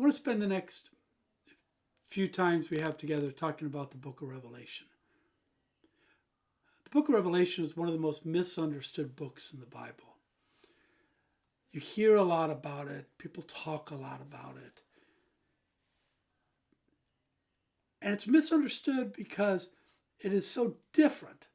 I want to spend the next few times we have together talking about the book of Revelation. The book of Revelation is one of the most misunderstood books in the Bible. You hear a lot about it. People talk a lot about it. And it's misunderstood because it is so different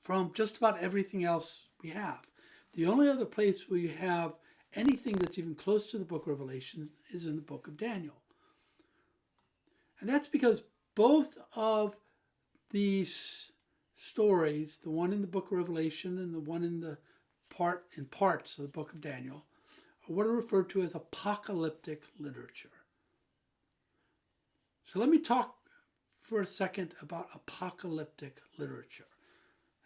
from just about everything else we have. The only other place where you have anything that's even close to the book of Revelation is in the book of Daniel. And that's because both of these stories, the one in the book of Revelation and the one in the parts of the book of Daniel, are what are referred to as apocalyptic literature. So let me talk for a second about apocalyptic literature,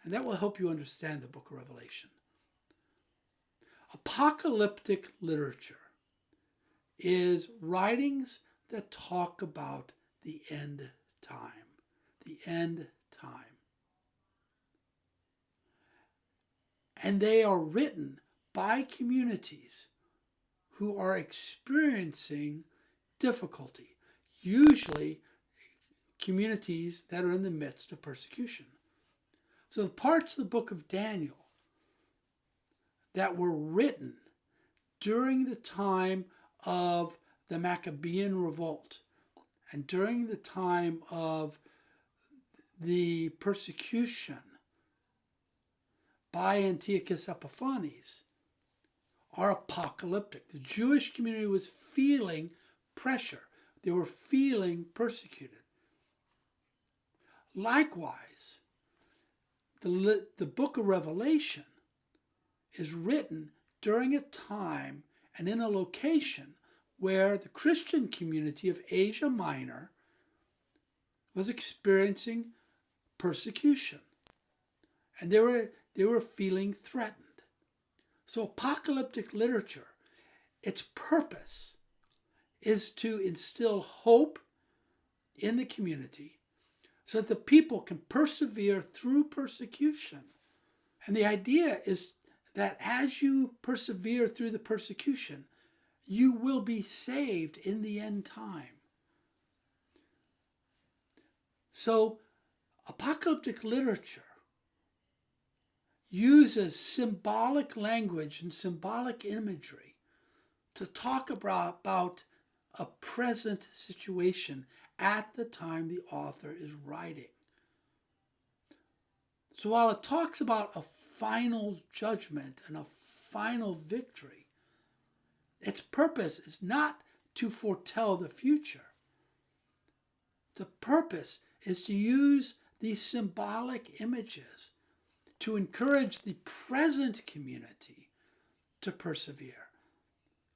and that will help you understand the book of Revelation. Apocalyptic literature is writings that talk about the end time. The end time. And they are written by communities who are experiencing difficulty, usually communities that are in the midst of persecution. So the parts of the book of Daniel that were written during the time of the Maccabean revolt and during the time of the persecution by Antiochus Epiphanes are apocalyptic. The Jewish community was feeling pressure. They were feeling persecuted. Likewise, the book of Revelation is written during a time and in a location where the Christian community of Asia Minor was experiencing persecution. And they were feeling threatened. So apocalyptic literature, its purpose is to instill hope in the community so that the people can persevere through persecution. And the idea is that as you persevere through the persecution, you will be saved in the end time. So apocalyptic literature uses symbolic language and symbolic imagery to talk about a present situation at the time the author is writing. So while it talks about a final judgment and a final victory, its purpose is not to foretell the future. The purpose is to use these symbolic images to encourage the present community to persevere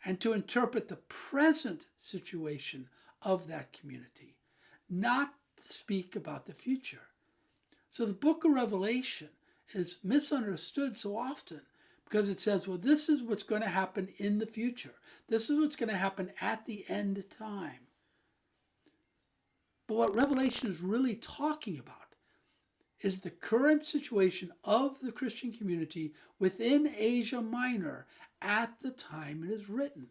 and to interpret the present situation of that community, not speak about the future. So the book of Revelation is misunderstood so often because it says, well, this is what's going to happen in the future. This is what's going to happen at the end time. But what Revelation is really talking about is the current situation of the Christian community within Asia Minor at the time it is written.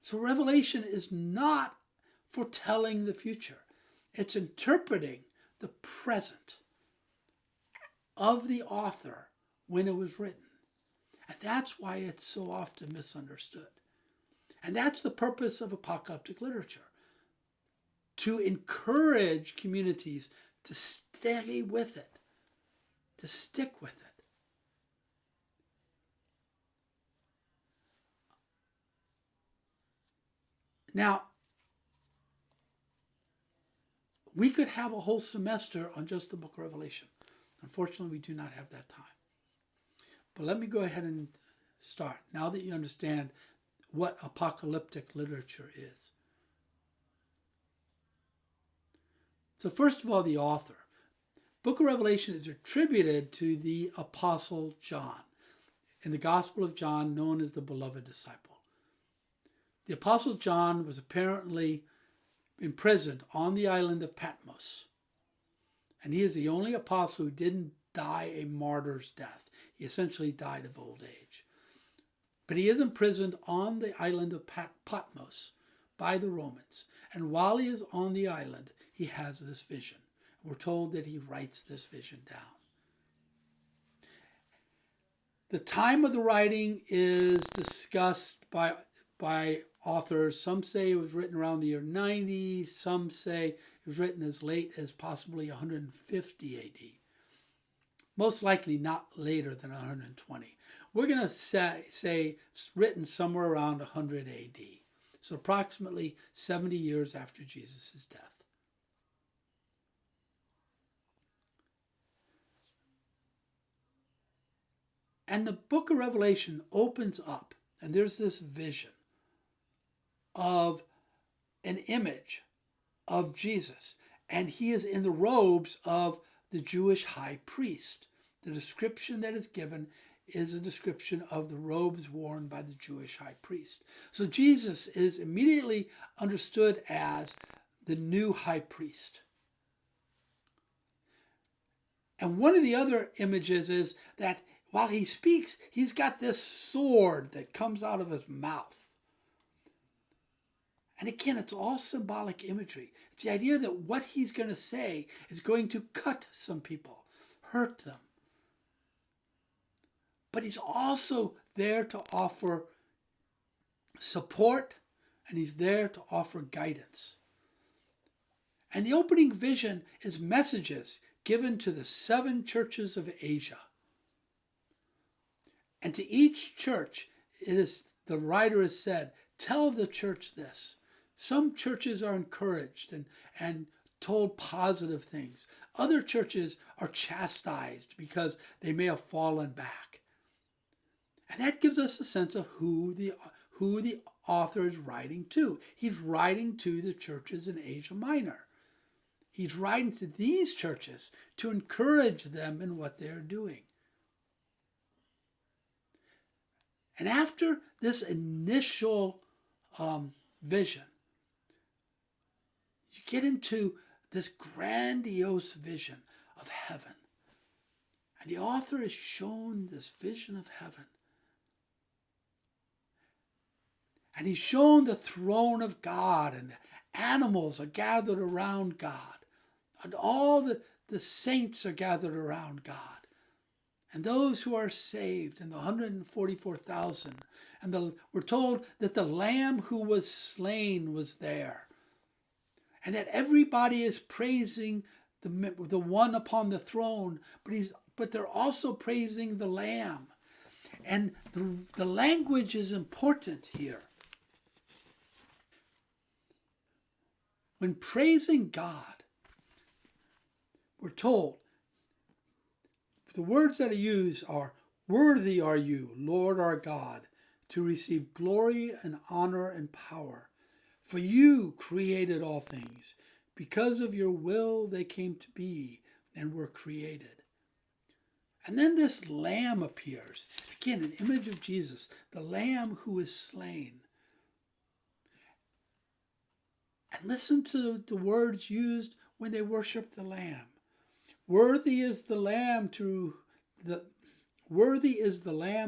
So Revelation is not foretelling the future. It's interpreting the present of the author when it was written. And that's why it's so often misunderstood. And that's the purpose of apocalyptic literature, to encourage communities to stay with it, to stick with it. Now, we could have a whole semester on just the book of Revelation. Unfortunately, we do not have that time. But let me go ahead and start, now that you understand what apocalyptic literature is. So first of all, the author. Book of Revelation is attributed to the Apostle John, in the Gospel of John, known as the beloved disciple. The Apostle John was apparently imprisoned on the island of Patmos. And he is the only apostle who didn't die a martyr's death. He essentially died of old age. But he is imprisoned on the island of Patmos by the Romans. And while he is on the island, he has this vision. We're told that he writes this vision down. The time of the writing is discussed by authors. Some say it was written around the year 90. Some say it was written as late as possibly 150 AD. Most likely not later than 120. We're going to say it's written somewhere around 100 AD. So approximately 70 years after Jesus' death. And the book of Revelation opens up, and there's this vision of an image of Jesus. And he is in the robes of the Jewish high priest. The description that is given is a description of the robes worn by the Jewish high priest. So Jesus is immediately understood as the new high priest. And one of the other images is that while he speaks, he's got this sword that comes out of his mouth. And again, it's all symbolic imagery. It's the idea that what he's going to say is going to cut some people, hurt them. But he's also there to offer support, and he's there to offer guidance. And the opening vision is messages given to the 7 churches of Asia. And to each church, the writer has said, tell the church this. Some churches are encouraged and told positive things. Other churches are chastised because they may have fallen back. And that gives us a sense of who the author is writing to. He's writing to the churches in Asia Minor. He's writing to these churches to encourage them in what they're doing. And after this initial vision, you get into this grandiose vision of heaven. And the author is shown this vision of heaven. And he's shown the throne of God, and the animals are gathered around God. And all the saints are gathered around God. And those who are saved, and the 144,000. And we're told that the Lamb who was slain was there. And that everybody is praising the one upon the throne, but they're also praising the Lamb. And the language is important here. When praising God, we're told, the words that are used are, worthy are you, Lord our God, to receive glory and honor and power. For you created all things. Because of your will they came to be and were created. And then this Lamb appears. Again, an image of Jesus, the Lamb who is slain. And listen to the words used when they worship the Lamb. Worthy is the Lamb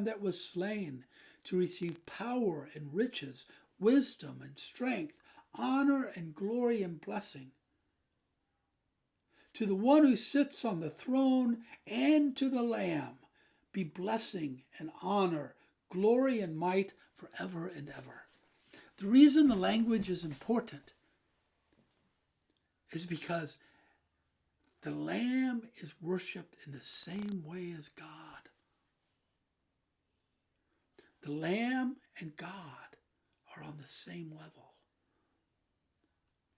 that was slain to receive power and riches, wisdom and strength, honor and glory and blessing. To the one who sits on the throne and to the Lamb be blessing and honor, glory and might forever and ever. The reason the language is important is because the Lamb is worshipped in the same way as God. The Lamb and God are on the same level.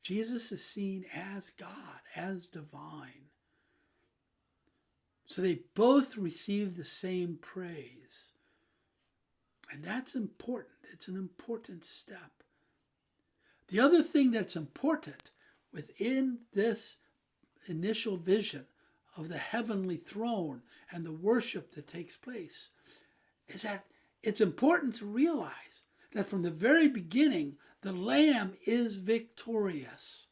Jesus is seen as God, as divine. So they both receive the same praise. And that's important. It's an important step. The other thing that's important within this initial vision of the heavenly throne and the worship that takes place is that it's important to realize that from the very beginning, the Lamb is victorious.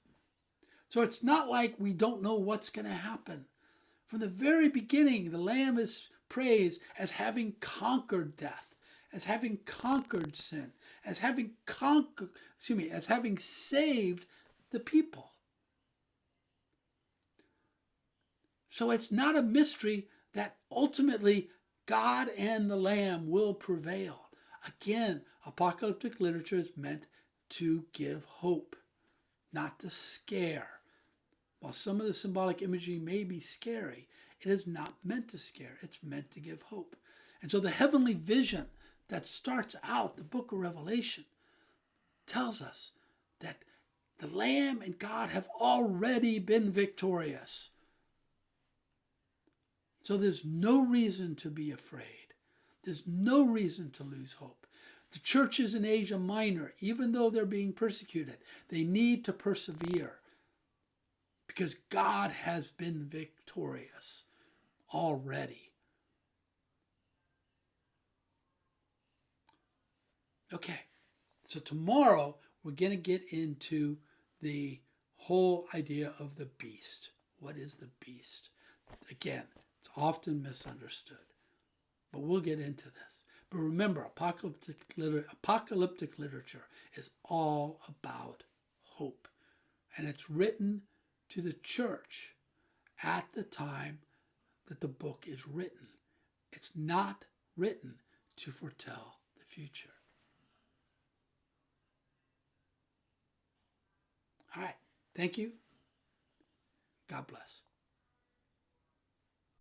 So it's not like we don't know what's going to happen. From the very beginning, the Lamb is praised as having conquered death, as having conquered sin, as having conquered, as having saved the people. So it's not a mystery that ultimately God and the Lamb will prevail. Again, apocalyptic literature is meant to give hope, not to scare. While some of the symbolic imagery may be scary, it is not meant to scare. It's meant to give hope. And so the heavenly vision that starts out the book of Revelation tells us that the Lamb and God have already been victorious. So there's no reason to be afraid. There's no reason to lose hope. The churches in Asia Minor, even though they're being persecuted, they need to persevere because God has been victorious already. Okay, so tomorrow we're going to get into the whole idea of the beast. What is the beast? Again, it's often misunderstood, but we'll get into this. But remember, apocalyptic literature is all about hope, and it's written to the church at the time that the book is written. It's not written to foretell the future. All right. Thank you. God bless.